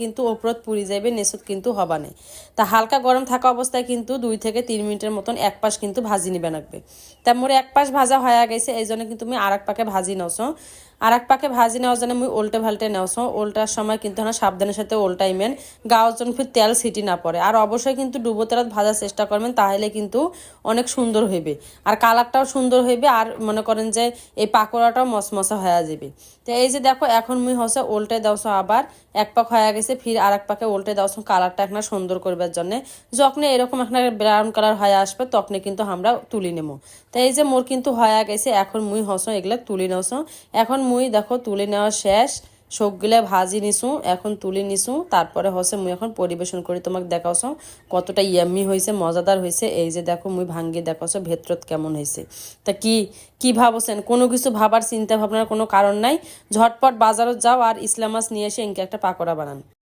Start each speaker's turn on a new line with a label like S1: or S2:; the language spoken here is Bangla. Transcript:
S1: কিন্তু ওপরত পুড়ি যাবে, নেচত কিন্তু হবা নেই। তা হালকা গরম থাকা অবস্থায় কিন্তু 2 থেকে 3 মিনিটের মতন এক পাশ কিন্তু ভাজি নিবে লাগবে। তা মোর এক পাশ ভাজা হয়ে গেছে, এই জন্য কিন্তু আমি আর এক পাকে ভাজি নেওছো। আর এক পাকে ভাজি নেওয়ার জন্য মুই উল্টে ভাল্টে নেওছো। উল্টার সময় কিন্তু না সাবধানের সাথে উল্টাইমেন, গাওয়ার জন্য ফির তেল ছিটি না পড়ে। আর অবশ্যই কিন্তু ডুবো তেলত ভাজার চেষ্টা করবেন, তাহলে কিন্তু অনেক সুন্দর হইবে আর কালারটাও সুন্দর হইবে। আর মনে করেন যে এই পাকোড়াটাও মশমশা হয়ে যাবে। তো এই যে দেখো এখন মুই হচ্ছে উল্টে দাওছো, আবার এক পাক হয়ে গেছে, ফির আর এক পাকে উল্টে দাওছো কালারটা এখন সুন্দর করবার জন্য। যখন এরকম এখন ব্রাউন কালার হয়ে আসবে তখন কিন্তু আমরা তুলি নেবো। তো এই যে মোর কিন্তু হয়ে গেছে, এখন মুই হসো এগুলা তুলি নেওছো। এখন মুই দেখো তুলে নেওয়া শেষ, সবগুলা ভাজি নিছু, এখন তুলে নিছু। তারপরে হচ্ছে মুই এখন পরিবেশন করি, তোমাকে দেখাওছো কতটা ইয়াম্মি হয়েছে, মজাদার হয়েছে। এই যে দেখো মুই ভাঙ্গি দেখাওছো ভেতরত কেমন হয়েছে। তা কি কি ভাবছেন? কোনো কিছু ভাবার চিন্তা ভাবনার কোনো কারণ নাই। ঝটপট বাজারত যাও আর ইসলা মাছ নিয়ে এসে ইনকে একটা পাকোড়া বানান।